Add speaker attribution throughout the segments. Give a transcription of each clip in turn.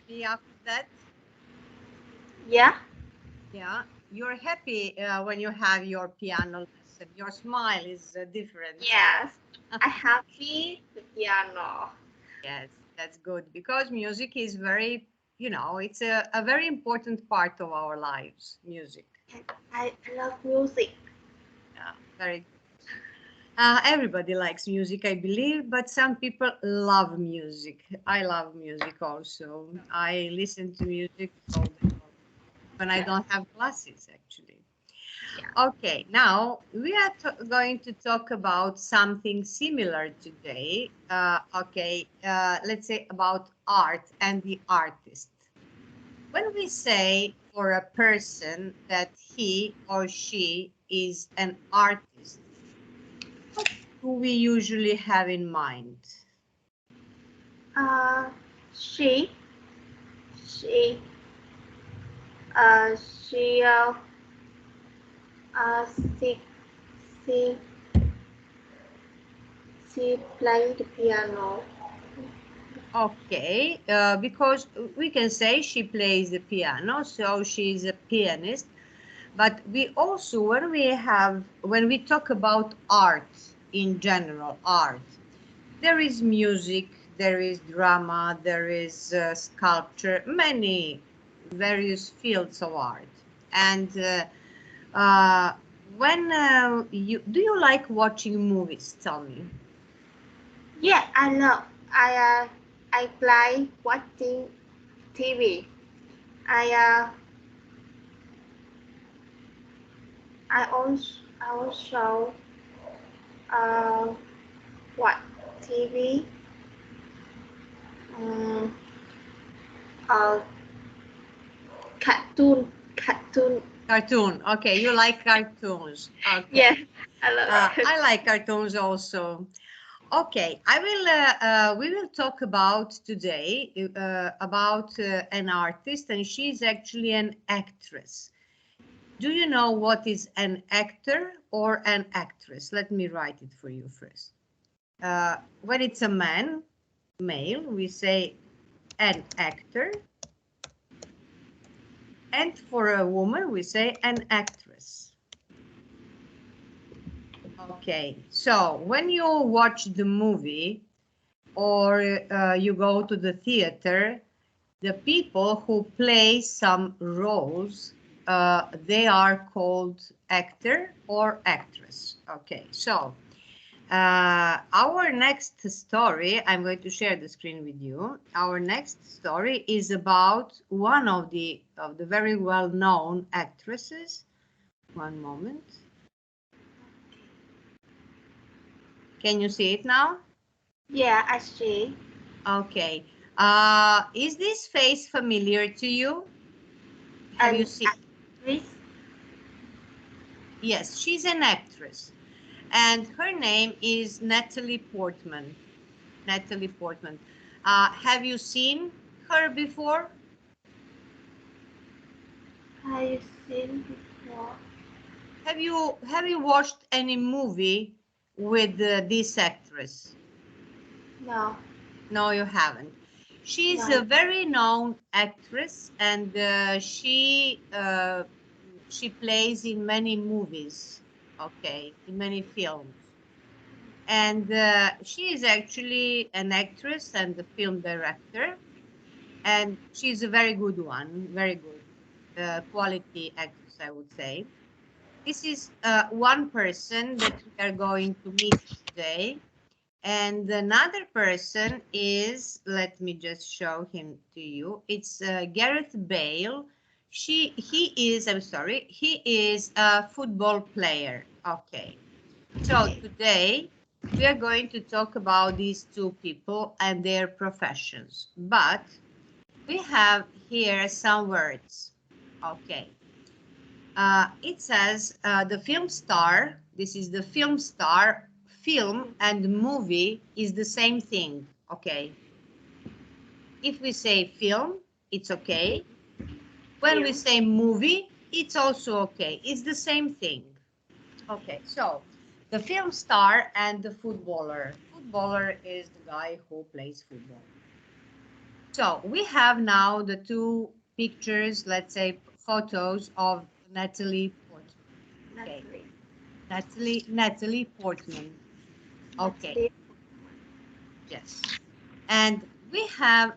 Speaker 1: happy after that?
Speaker 2: Yeah.
Speaker 1: Yeah, you're happy when you have your piano lesson. Your smile is different.
Speaker 2: Yes. I happy with piano.
Speaker 1: Yes, that's good because music is very, it's a very important part of our lives, music.
Speaker 2: I love music.
Speaker 1: Yeah, very good. Everybody likes music, I believe, but some people love music. I love music also. I listen to music all the time when I don't have classes, actually.
Speaker 2: Yeah.
Speaker 1: Okay, now we are going to talk about something similar today. Let's say about art and the artist. When we say for a person that he or she is an artist, what do we usually have in mind?
Speaker 2: Uh, she, she, uh, she, uh, uh, she, she, she played the piano.
Speaker 1: Okay, because we can say she plays the piano, so she's a pianist. But we also, when we talk about art in general, art, there is music, there is drama, there is sculpture, many various fields of art. And when do you like watching movies? Tell me.
Speaker 2: Yeah, I love. I like watching TV. I uh, I also uh, watch TV. Um, uh, cartoon.
Speaker 1: Cartoon. Okay, you like cartoons.
Speaker 2: Yeah,
Speaker 1: Okay.
Speaker 2: I love.
Speaker 1: I like cartoons also. Okay, we will talk about today about an artist, and she's actually an actress. Do you know what is an actor or an actress? Let me write it for you first. When it's a man, male, we say an actor, and for a woman, we say an actress. Okay, so when you watch the movie or you go to the theater, the people who play some roles, they are called actor or actress. Okay, so our next story, I'm going to share the screen with you. Our next story is about one of the very well-known actresses. One moment. Can you see it now?
Speaker 2: Yeah, I see.
Speaker 1: Okay. Is this face familiar to you? Have you
Speaker 2: An
Speaker 1: seen?
Speaker 2: actress.
Speaker 1: Yes, she's an actress. And her name is Natalie Portman. Natalie Portman. Have you seen her before?
Speaker 2: I've seen before.
Speaker 1: Have you watched any movie with this actress?
Speaker 2: No,
Speaker 1: No, you haven't. She's a
Speaker 2: no.
Speaker 1: very known actress, and she plays in many movies. Okay, in many films. And she is actually an actress and a film director, and she's a very good one, very good quality actress, I would say. This is one person that we are going to meet today. And another person is, let me just show him to you. It's Gareth Bale. He is a football player. Okay. So today we are going to talk about these two people and their professions. But we have here some words. Okay. It says the film star. This is the film star. Film and movie is the same thing. Okay. If we say film, it's okay. When we
Speaker 2: Film.
Speaker 1: say movie, it's also okay. It's the same thing. Okay. So the film star and the footballer. Footballer is the guy who plays football. So we have now the two pictures, let's say photos of Natalie Portman. Okay. Natalie Portman. Okay.
Speaker 2: Natalie.
Speaker 1: Yes. And we have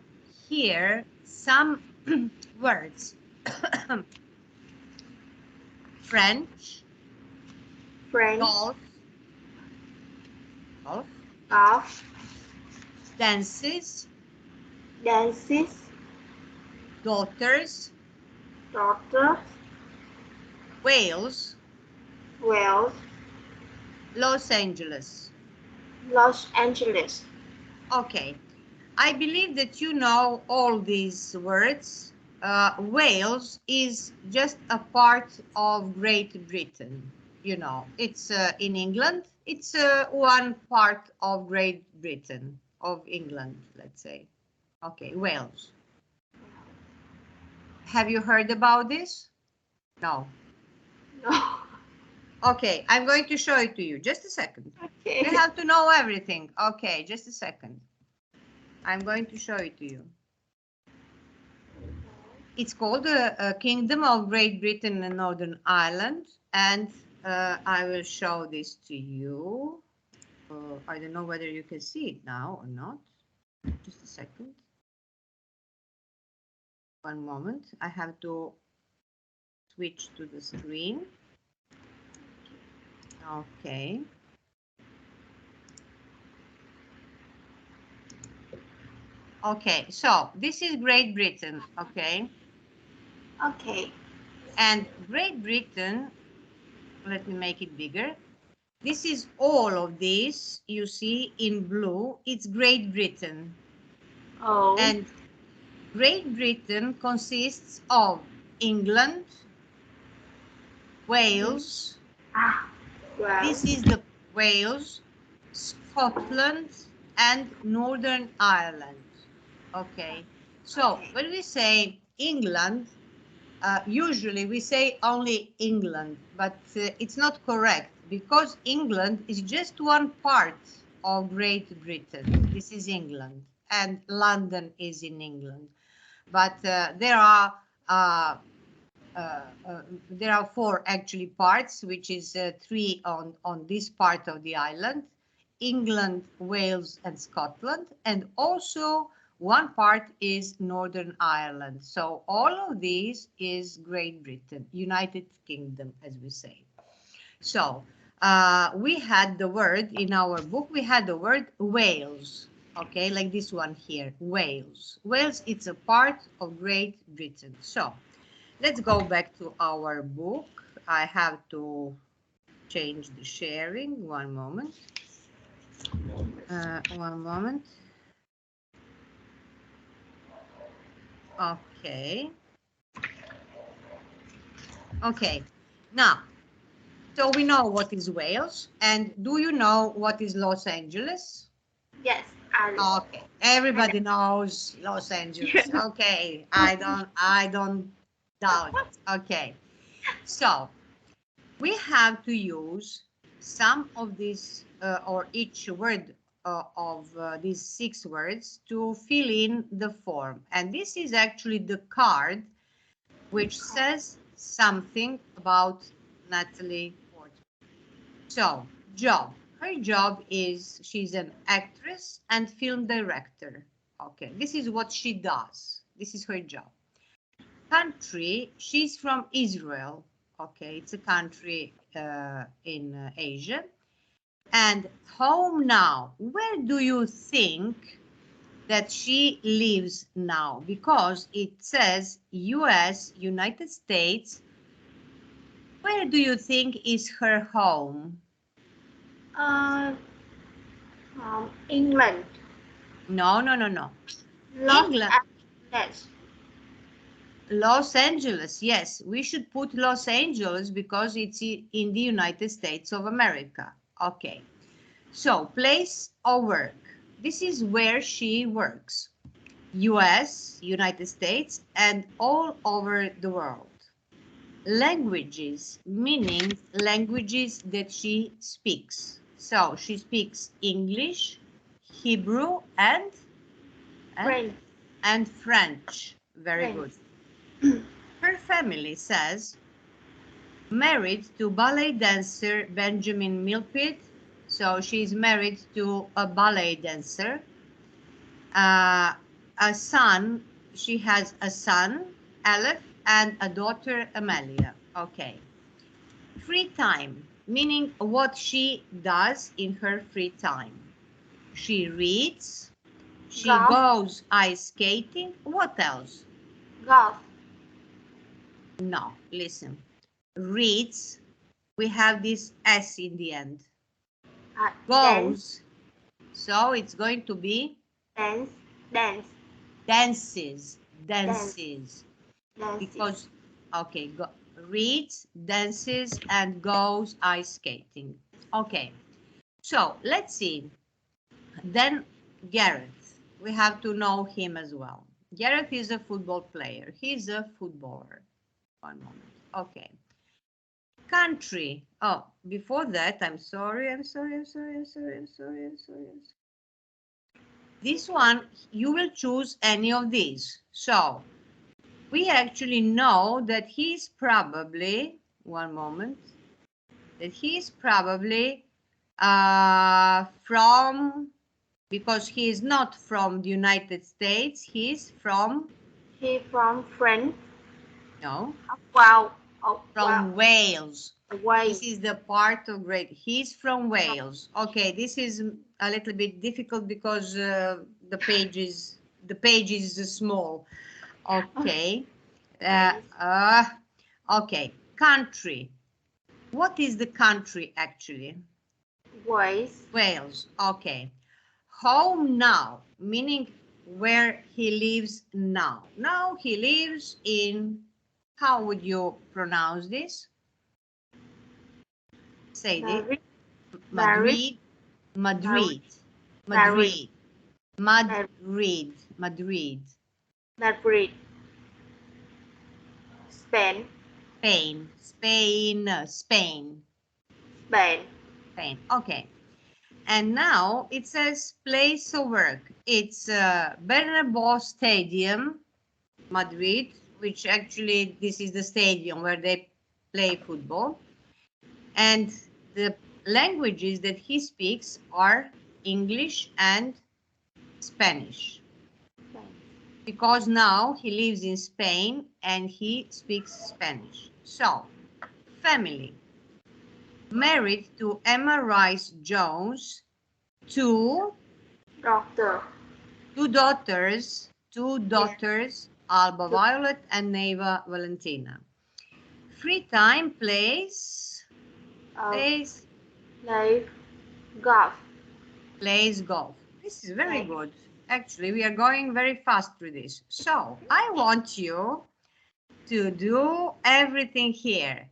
Speaker 1: here some words. French. Golf. Dances. Daughters. Wales. Los Angeles. Okay. I believe that you know all these words. Wales is just a part of Great Britain. You know, it's in England. It's one part of Great Britain, of England, let's say. Okay, Wales. Have you heard about this? No.
Speaker 2: No.
Speaker 1: Okay, I'm going to show it to you. Just a second.
Speaker 2: Okay.
Speaker 1: You have to know everything. Okay, just a second. I'm going to show it to you. It's called the Kingdom of Great Britain and Northern Ireland, and I will show this to you. I don't know whether you can see it now or not. Just a second. One moment. I have to switch to the screen. Okay. Okay, so this is Great Britain, okay?
Speaker 2: Okay.
Speaker 1: And Great Britain, let me make it bigger. This is all of this, you see in blue, it's Great Britain.
Speaker 2: Oh.
Speaker 1: And Great Britain consists of England, Wales,
Speaker 2: Well.
Speaker 1: this is the Wales, Scotland, and Northern Ireland. Okay, so when we say England, usually we say only England, but it's not correct because England is just one part of Great Britain. This is England, and London is in England. But there are four actually parts, which is three on this part of the island: England, Wales, and Scotland, and also one part is Northern Ireland. So all of these is Great Britain, United Kingdom, as we say. So we had the word in our book, we had the word Wales, okay, like this one here, Wales. Wales, it's a part of Great Britain. So let's go back to our book. I have to change the sharing. One moment. One moment. Okay. Okay. Now, so we know what is Wales, and do you know what is Los Angeles?
Speaker 2: Yes.
Speaker 1: Okay. Everybody knows Los Angeles. Okay. I don't doubt it. Okay. So we have to use some of these or each word of these 6 words to fill in the form. And this is actually the card which says something about Natalie Portman. So, job. Her job is she's an actress and film director. Okay, this is what she does. This is her job. Country, she's from Israel. Okay, it's a country in Asia. And home now, where do you think that she lives now? Because it says US, United States. Where do you think is her home?
Speaker 2: England.
Speaker 1: No. England. Los Angeles, yes, we should put Los Angeles because it's in the United States of America. Okay, so place or work. This is where she works. US, United States, and all over the world. Languages, meaning languages that she speaks. So she speaks English, Hebrew, and
Speaker 2: French.
Speaker 1: and French. Very good. Her family says, married to ballet dancer Benjamin Milpit. So she's married to a ballet dancer. A son, she has a son, Aleph, and a daughter, Amelia. Okay. Free time, meaning what she does in her free time. She reads, she goes ice skating. What else?
Speaker 2: Golf.
Speaker 1: No, listen. Reads, we have this S in the end. Goes, so it's going to be dances. Because, okay, reads, dances, and goes ice skating. Okay, so let's see. Then Gareth, we have to know him as well. Gareth is a football player. He's a footballer. One moment. Okay. Country. Oh, before that, I'm sorry. This one, you will choose any of these. So, we actually know that he's probably, one moment, that he's probably from, because he is not from the United States, he's from?
Speaker 2: He's from France.
Speaker 1: No.
Speaker 2: Wow.
Speaker 1: From Wales. This is the part of great. He's from Wales. Okay, this is a little bit difficult because the page is small. Okay. Okay. Country. What is the country actually?
Speaker 2: Wales.
Speaker 1: Wales. Okay. Home now, meaning where he lives now. Now he lives in. How would you pronounce this? Say it. Madrid. Spain. Okay. And now it says place of work. It's Bernabeu Stadium, Madrid, which actually this is the stadium where they play football. And the languages that he speaks are English and Spanish. Because now he lives in Spain and he speaks Spanish. So, family. Married to Emma Rice Jones, two daughters, Alba Violet and Neva Valentina. Free time, plays golf. Plays golf. This is very good. Actually, we are going very fast through this. So, I want you to do everything here.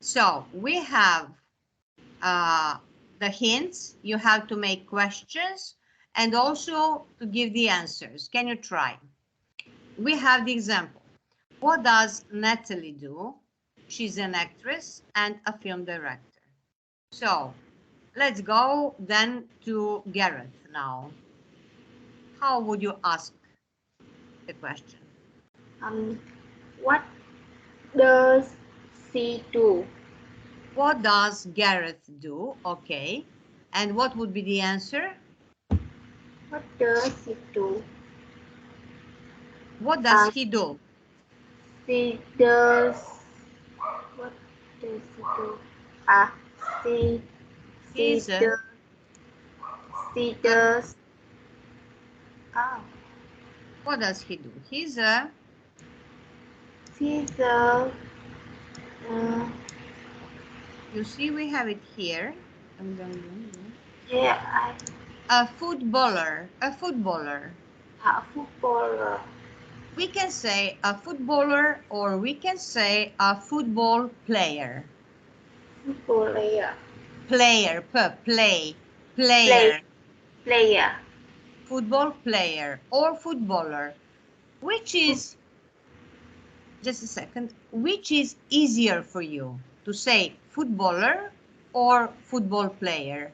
Speaker 1: So, we have the hints. You have to make questions and also to give the answers. Can you try? We have the example. What does Natalie do? She's an actress and a film director. So, let's go then to Gareth now. How would you ask the question?
Speaker 2: What does she do?
Speaker 1: What does Gareth do? Okay. And what would be the answer?
Speaker 2: What does he do?
Speaker 1: What does he do?
Speaker 2: She does. What does he do? She does.
Speaker 1: What does he do? He's you see, we have it here.
Speaker 2: Yeah.
Speaker 1: A footballer. We can say a footballer or we can say a football player. Player. Football player or footballer. Which is, just a second, which is easier for you to say footballer or football player?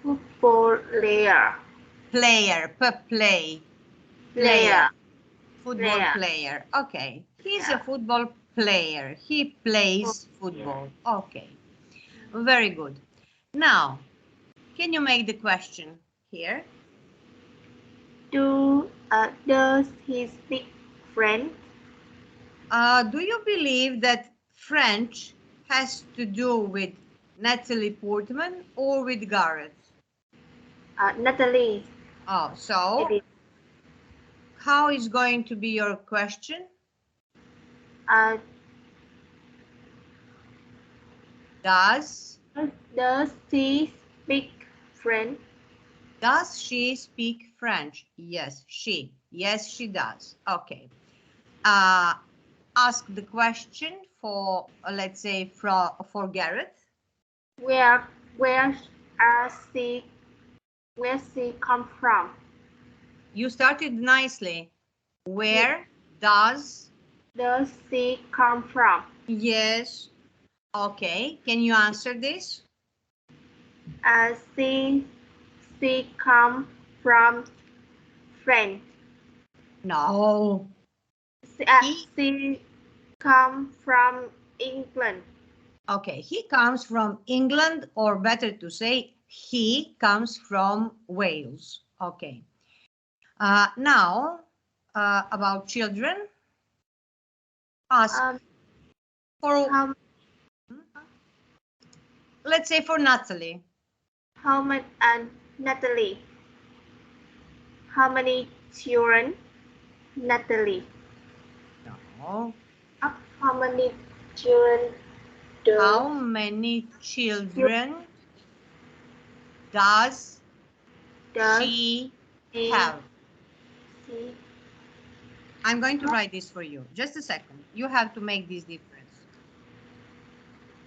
Speaker 2: Football player.
Speaker 1: Player.
Speaker 2: Player.
Speaker 1: Football
Speaker 2: Player.
Speaker 1: player. Okay. He's a
Speaker 2: Yeah.
Speaker 1: football player. He plays football. Okay. Very good. Now, can you make the question here?
Speaker 2: Does he speak French?
Speaker 1: Do you believe that French has to do with Natalie Portman or with Gareth?
Speaker 2: Natalie.
Speaker 1: Oh, so how is going to be your question? Does
Speaker 2: she speak French?
Speaker 1: Does she speak French? Yes, she. Yes, she does. Okay. Ask the question for, let's say, for Gareth.
Speaker 2: Where she come from?
Speaker 1: You started nicely. Where does
Speaker 2: she come from?
Speaker 1: Yes. Okay. Can you answer this?
Speaker 2: She come from France.
Speaker 1: No.
Speaker 2: She come from England.
Speaker 1: Okay. He comes from England, or better to say, he comes from Wales. Okay. Now, about children. Ask for, let's say, for Natalie.
Speaker 2: How many Natalie? How many children? Natalie.
Speaker 1: No.
Speaker 2: How many children?
Speaker 1: How many children does she have? I'm going to write this for you. Just a second. You have to make this difference.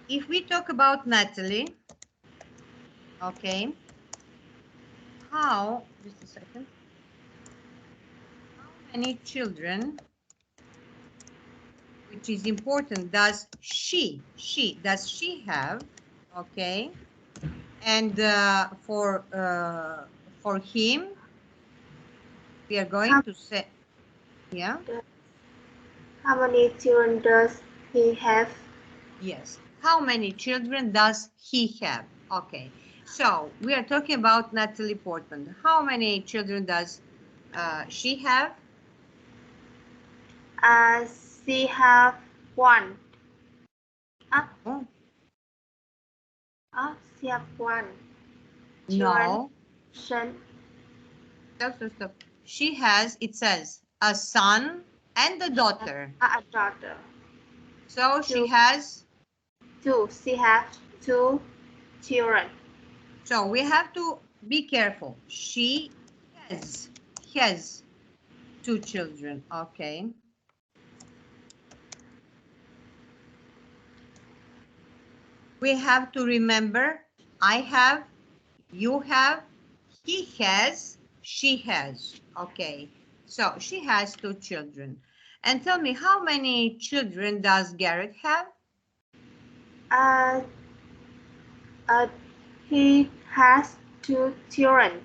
Speaker 1: If we talk about Natalie, okay, just a second. How many children, which is important, does she have? Okay. And for him, we are going to say, yeah.
Speaker 2: How many children does he have?
Speaker 1: Yes. How many children does he have? Okay. So we are talking about Natalie Portman. How many children does she have?
Speaker 2: She have one.
Speaker 1: Oh.
Speaker 2: She have one.
Speaker 1: No.
Speaker 2: Son.
Speaker 1: Stop. She has, it says, a son and a daughter.
Speaker 2: A daughter.
Speaker 1: So she has
Speaker 2: two. She has two children.
Speaker 1: So we have to be careful. She has two children. Okay. We have to remember, I have, you have, he has, she has. Okay. So she has two children. And tell me, how many children does Garrett have?
Speaker 2: He has two children.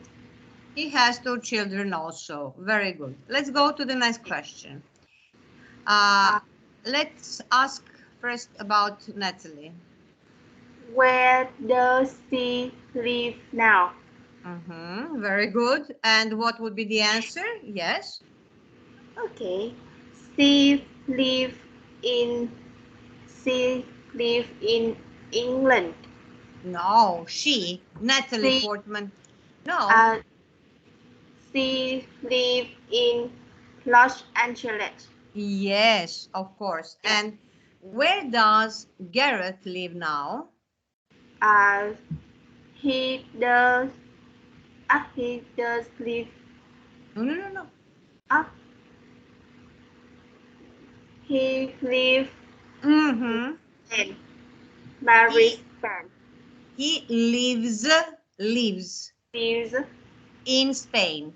Speaker 1: He has two children also. Very good. Let's go to the next question. Let's ask first about Natalie.
Speaker 2: Where does she live now?
Speaker 1: Very good. And what would be the answer? Yes.
Speaker 2: Okay. She live in England.
Speaker 1: No, Natalie Portman. No.
Speaker 2: She live in Los Angeles.
Speaker 1: Yes, of course. Yes. And where does Gareth live now?
Speaker 2: He does live.
Speaker 1: No.
Speaker 2: He lives
Speaker 1: in
Speaker 2: Spain.
Speaker 1: He lives in Spain.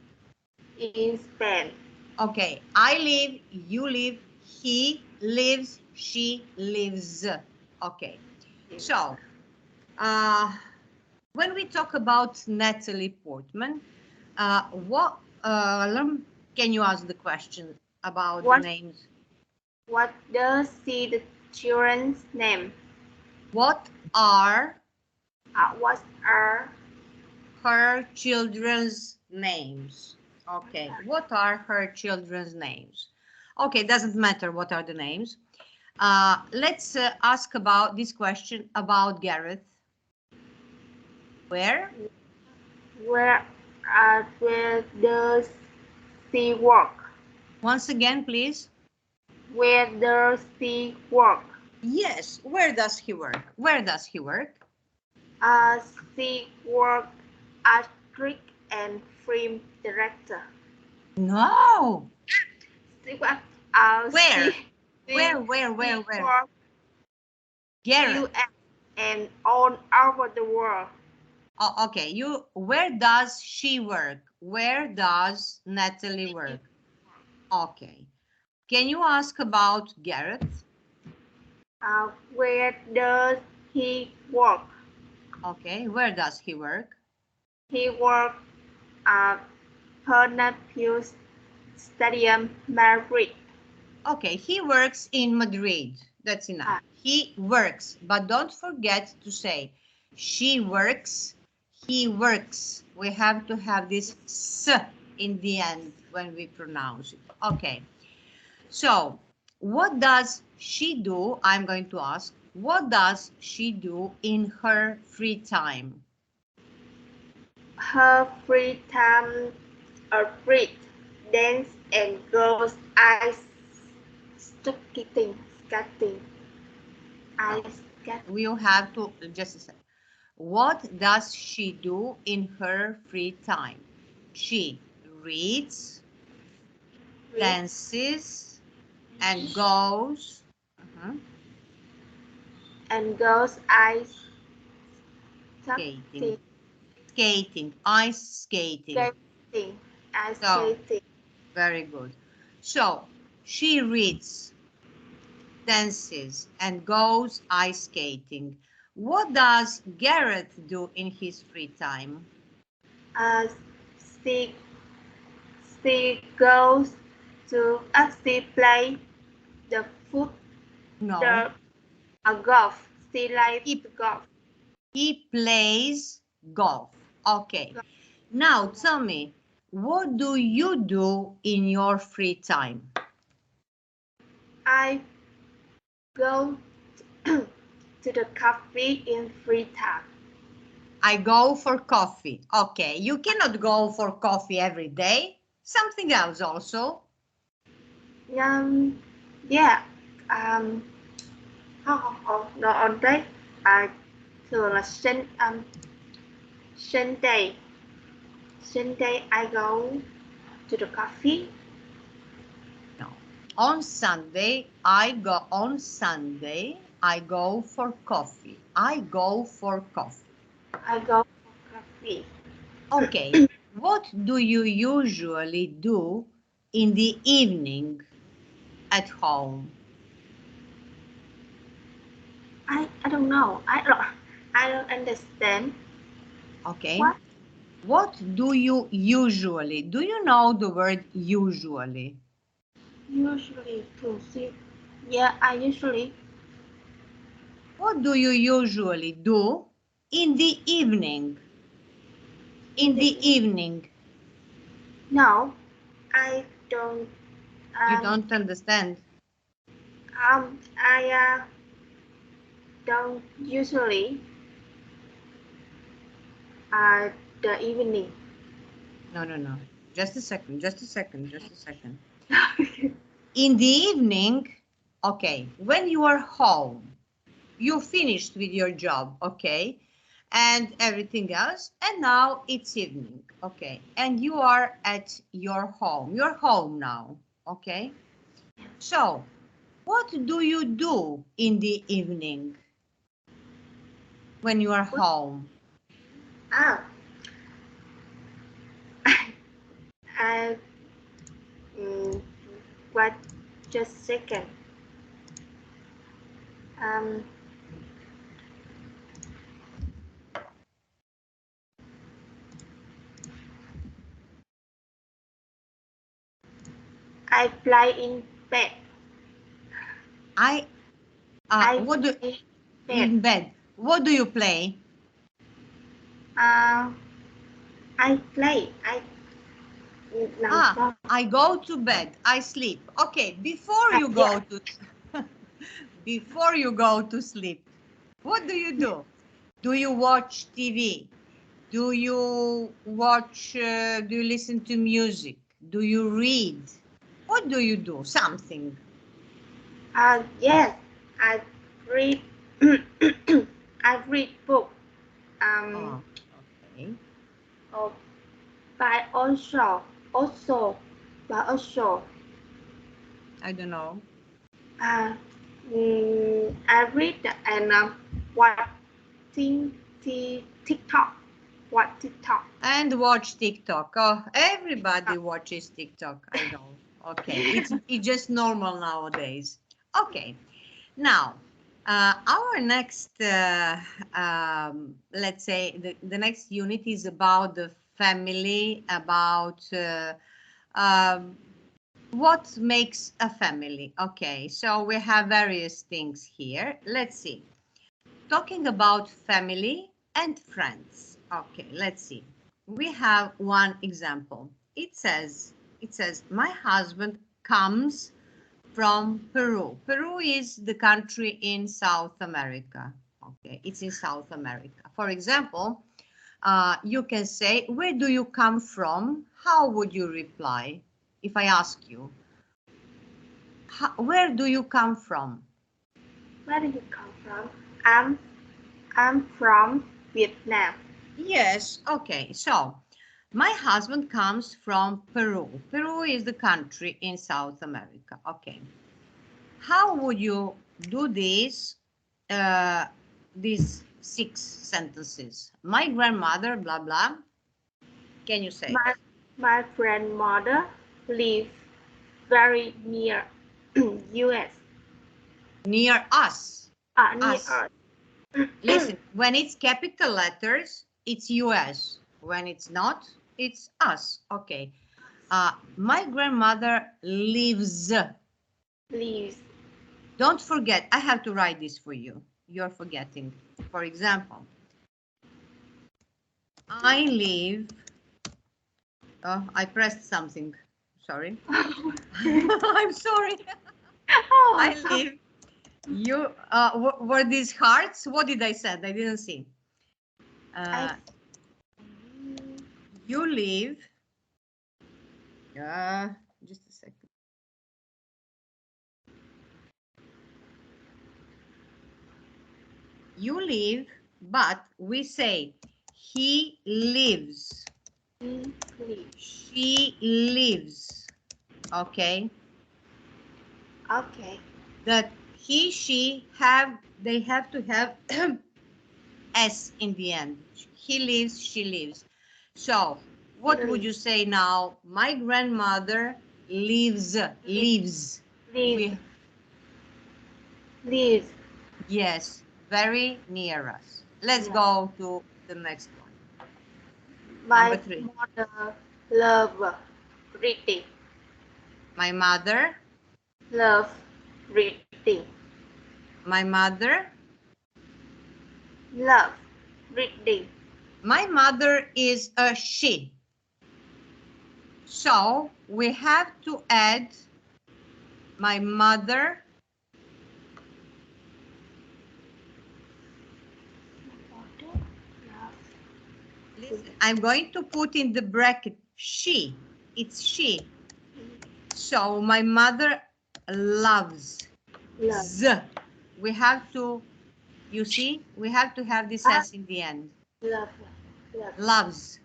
Speaker 2: In Spain.
Speaker 1: Okay, I live, you live, he lives, she lives. Okay, so when we talk about Natalie Portman, Can you ask the question about
Speaker 2: What?
Speaker 1: the names?
Speaker 2: What does the children's name?
Speaker 1: What are
Speaker 2: What are
Speaker 1: her children's names? Okay, what are her children's names? Okay, doesn't matter what are the names. Let's ask about this question about Gareth. Where
Speaker 2: does he work?
Speaker 1: Once again, please.
Speaker 2: Where does he work?
Speaker 1: Yes, where does he work? Where does he work?
Speaker 2: She works as trick and film director.
Speaker 1: No.
Speaker 2: Where?
Speaker 1: Where? Gareth.
Speaker 2: US and all over the world.
Speaker 1: Oh, okay. Where does she work? Where does Natalie work? Okay. Can you ask about Gareth?
Speaker 2: Where does he work?
Speaker 1: Okay. Where does he work?
Speaker 2: He works at Bernabeu Stadium, Madrid. Okay,
Speaker 1: he works in Madrid. That's enough. He works, but don't forget to say she works, he works. We have to have this s in the end when we pronounce it. Okay. So, what does she do? I'm going to ask, what does she do in her free time?
Speaker 2: Her free time read, dance, and goes ice skating.
Speaker 1: We'll have to just a second. What does she do in her free time? She reads, dances, and goes
Speaker 2: ice
Speaker 1: skating. Ice skating. Very good. So she reads, dances, and goes ice skating. What does Gareth do in his free time?
Speaker 2: She goes to she play the foot.
Speaker 1: No.
Speaker 2: Golf. She likes golf.
Speaker 1: He plays golf. Okay. Now tell me, what do you do in your free time?
Speaker 2: I go to the cafe in free time.
Speaker 1: I go for coffee. Okay, you cannot go for coffee every day. Something else also.
Speaker 2: Yeah. On đấy. Thường là Sunday. Sunday I go to the coffee.
Speaker 1: No. On Sunday I go for coffee. I go for coffee. Okay. What do you usually do in the evening at home?
Speaker 2: I don't know. I don't understand.
Speaker 1: Okay. What do you usually? Do you know the word usually?
Speaker 2: Usually to see. Yeah, I usually.
Speaker 1: What do you usually do in the evening? In the evening.
Speaker 2: No, I don't.
Speaker 1: You don't understand?
Speaker 2: I don't usually. The evening.
Speaker 1: No. Just a second. In the evening, okay, when you are home, you finished with your job, okay, and everything else, and now it's evening, okay, and you are at your home. You're home now, okay? So, what do you do in the evening when you are home?
Speaker 2: Wait just a second. I play in bed.
Speaker 1: What do in bed? What do you play?
Speaker 2: I play.
Speaker 1: I go to bed. I sleep. Okay, before you go to before you go to sleep, what do you do? Do you watch TV? Do you watch? Do you listen to music? Do you read? What do you do? Something.
Speaker 2: Yes, I read. I read book.
Speaker 1: Okay.
Speaker 2: But also.
Speaker 1: I don't know.
Speaker 2: I read and watching TikTok. Watch TikTok.
Speaker 1: And watch TikTok. Oh, everybody watches TikTok. I know. Okay, it's just normal nowadays. Okay, now our next, let's say, the next unit is about the family, about what makes a family. Okay, so we have various things here. Let's see. Talking about family and friends. Okay, let's see. We have one example. It says, my husband comes from Peru. Peru is the country in South America. Okay, it's in South America. For example, you can say, where do you come from? How would you reply if I ask you? Where do you come from?
Speaker 2: Where do you come from? I'm from Vietnam.
Speaker 1: Yes, okay. So, my husband comes from Peru. Peru is the country in South America. Okay. How would you do these 6 sentences? My grandmother, blah, blah. Can you say?
Speaker 2: My grandmother lives very near US.
Speaker 1: Near us.
Speaker 2: Near us.
Speaker 1: Listen, when it's capital letters, it's US. When it's not, it's us. Okay. My grandmother lives. Don't forget, I have to write this for you. You're forgetting. For example, I live. Oh, I pressed something. Sorry. I'm sorry.
Speaker 2: Oh,
Speaker 1: I live. You were these hearts? What did I say? I didn't see. You live. Just a second. You live, but we say he lives. She lives. Okay.
Speaker 2: Okay.
Speaker 1: That he, she they have to have S in the end. He lives, she lives. So what would you say now? My grandmother lives.
Speaker 2: Lives.
Speaker 1: Yes, very near us. Let's go to the next one.
Speaker 2: My
Speaker 1: Number 3.
Speaker 2: mother loves reading.
Speaker 1: My mother
Speaker 2: loves reading.
Speaker 1: My mother
Speaker 2: loves reading.
Speaker 1: My mother is a she. So we have to add my mother. Listen, I'm going to put in the bracket she. It's she. So my mother loves. Z. We have to, you see, we have to have this S in the end. Loves.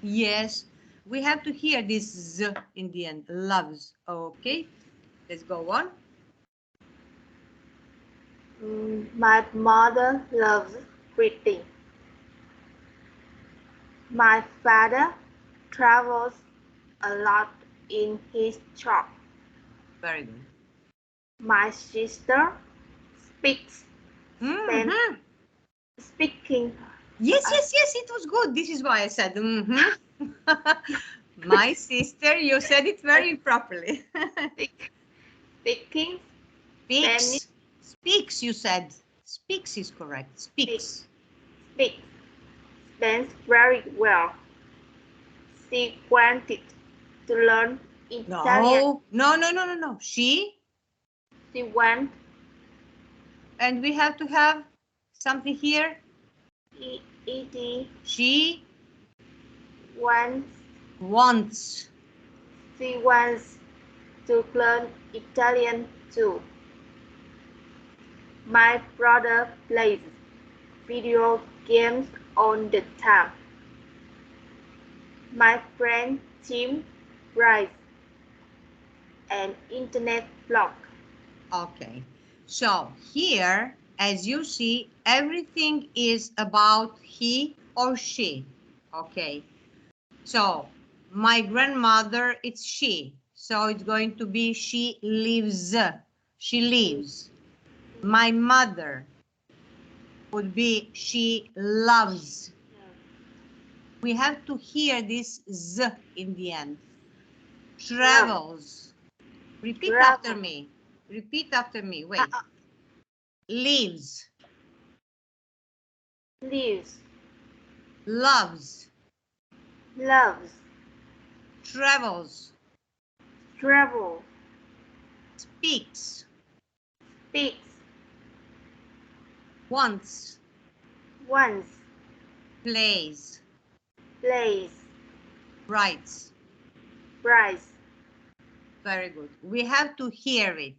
Speaker 1: Yes, we have to hear this Z in the end. Loves. Okay, let's go on.
Speaker 2: My mother loves reading. My father travels a lot in his job.
Speaker 1: Very good.
Speaker 2: My sister speaks speaking.
Speaker 1: Yes, it was good. This is why I said My sister, you said it very properly.
Speaker 2: Speaking.
Speaker 1: Speaks. Speaks, you said. Speaks is correct. Speaks.
Speaker 2: Speaks. Spends very well. She wanted to learn Italian.
Speaker 1: No. She
Speaker 2: went.
Speaker 1: And we have to have something here.
Speaker 2: Ed.
Speaker 1: She
Speaker 2: wants. She wants to learn Italian too. My brother plays video games all the time. My friend Tim writes an internet blog.
Speaker 1: Okay, so here, as you see, everything is about he or she. Okay, so my grandmother, it's she. So it's going to be she lives. She lives. My mother would be she loves. We have to hear this z in the end. Travels. Repeat after me. Repeat after me. Wait. Lives.
Speaker 2: Lives.
Speaker 1: Loves.
Speaker 2: Loves.
Speaker 1: Travels.
Speaker 2: Travel.
Speaker 1: Speaks.
Speaker 2: Speaks.
Speaker 1: Wants.
Speaker 2: Wants.
Speaker 1: Plays.
Speaker 2: Plays.
Speaker 1: Writes.
Speaker 2: Writes.
Speaker 1: Very good. We have to hear it.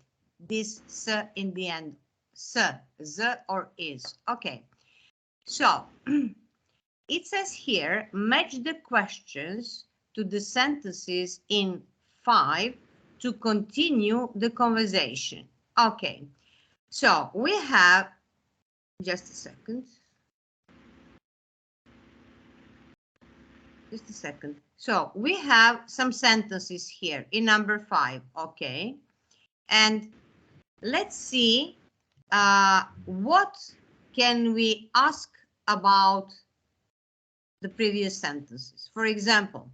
Speaker 1: This s in the end. S, z or is. Okay. So it says here, match the questions to the sentences in 5 to continue the conversation. Okay. So we have, just a second. Just a second. So we have some sentences here in number 5, okay? And let's see what can we ask about the previous sentences. For example,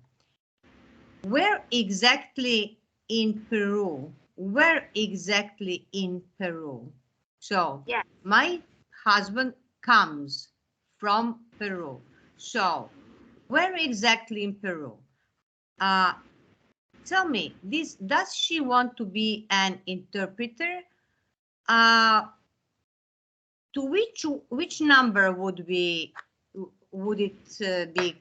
Speaker 1: where exactly in Peru? Where exactly in Peru? So yeah. My husband comes from Peru. So where exactly in Peru? Tell me, does she want to be an interpreter? To which number would it be?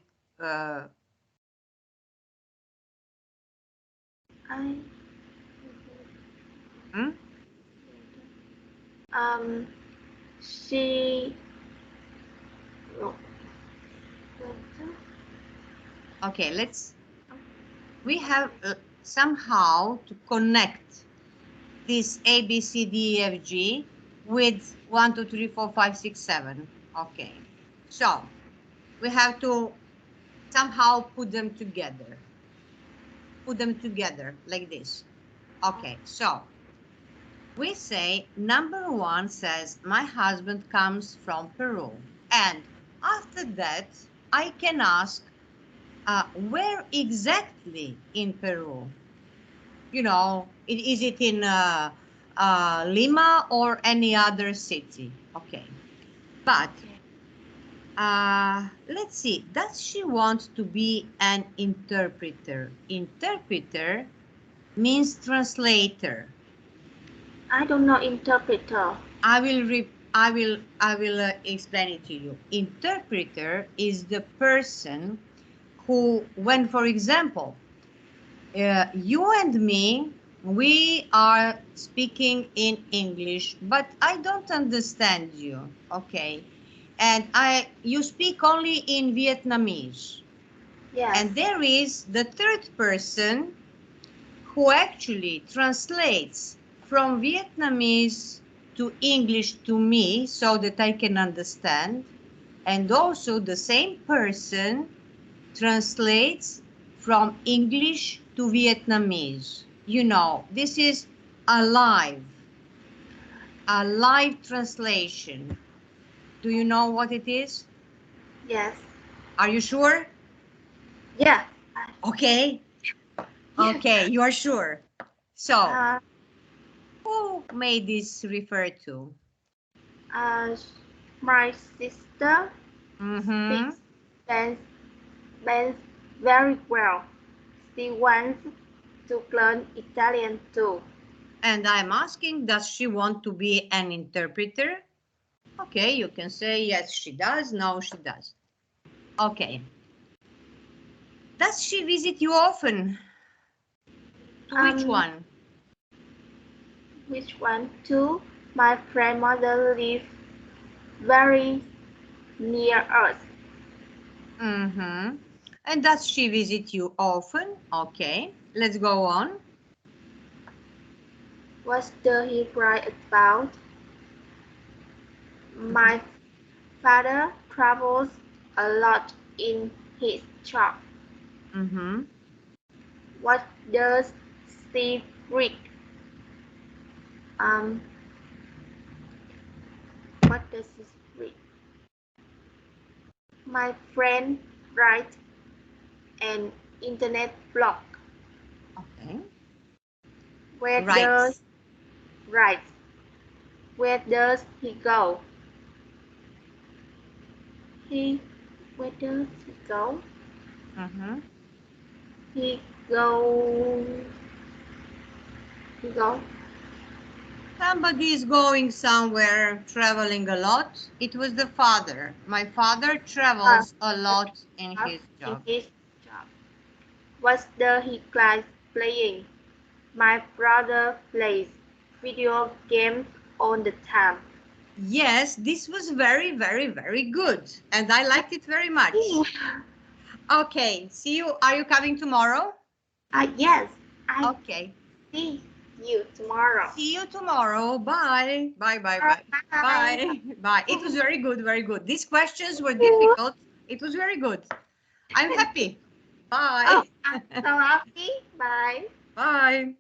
Speaker 2: She.
Speaker 1: Okay, we have somehow to connect this A, B, C, D, E, F, G with 1, 2, 3, 4, 5, 6, 7. Okay, so we have to somehow put them together. Put them together like this. Okay, so we say number 1 says my husband comes from Peru, and after that I can ask where exactly in Peru? You know, is it in Lima or any other city? Okay, but let's see, does she want to be an interpreter? Interpreter means translator.
Speaker 2: I don't know interpreter.
Speaker 1: I will explain it to you. Interpreter is the person who, when, for example, you and me, we are speaking in English, but I don't understand you, okay? And you speak only in Vietnamese. Yes. And there is the third person who actually translates from Vietnamese to English to me so that I can understand. And also the same person translates from English to Vietnamese. You know, this is a live translation. Do you know what it is?
Speaker 2: Yes.
Speaker 1: Are you sure?
Speaker 2: Yeah,
Speaker 1: Okay. Okay, you are sure. So, who may this refer to?
Speaker 2: My sister
Speaker 1: Mm-hmm.
Speaker 2: speaks Spanish very well. She wants to learn Italian too.
Speaker 1: And I'm asking, does she want to be an interpreter? Okay, you can say yes, she does. No, she does. Okay. Does she visit you often? To which one?
Speaker 2: Which one? Too. My grandmother lives very near us.
Speaker 1: Mm-hmm. And does she visit you often? Okay, let's go on.
Speaker 2: What does he write about? My father travels a lot in his job.
Speaker 1: Mm-hmm.
Speaker 2: What does Steve read? What does he read? My friend writes an internet blog.
Speaker 1: Okay.
Speaker 2: Where
Speaker 1: Right.
Speaker 2: does he go? Where does he go?
Speaker 1: Mm-hmm.
Speaker 2: He go.
Speaker 1: Somebody is going somewhere, traveling a lot. It was the father. My father travels a lot in his job.
Speaker 2: What does he like playing? My brother plays video games all the time.
Speaker 1: Yes, this was very, very, very good. And I liked it very much. Okay, see you. Are you coming tomorrow?
Speaker 2: Yes.
Speaker 1: Okay.
Speaker 2: See you tomorrow.
Speaker 1: See you tomorrow. Bye. Bye, bye, bye. Bye. Bye. It was very good, very good. These questions were difficult. It was very good. I'm happy. Bye.
Speaker 2: Oh, I'm so happy. Bye.
Speaker 1: Bye.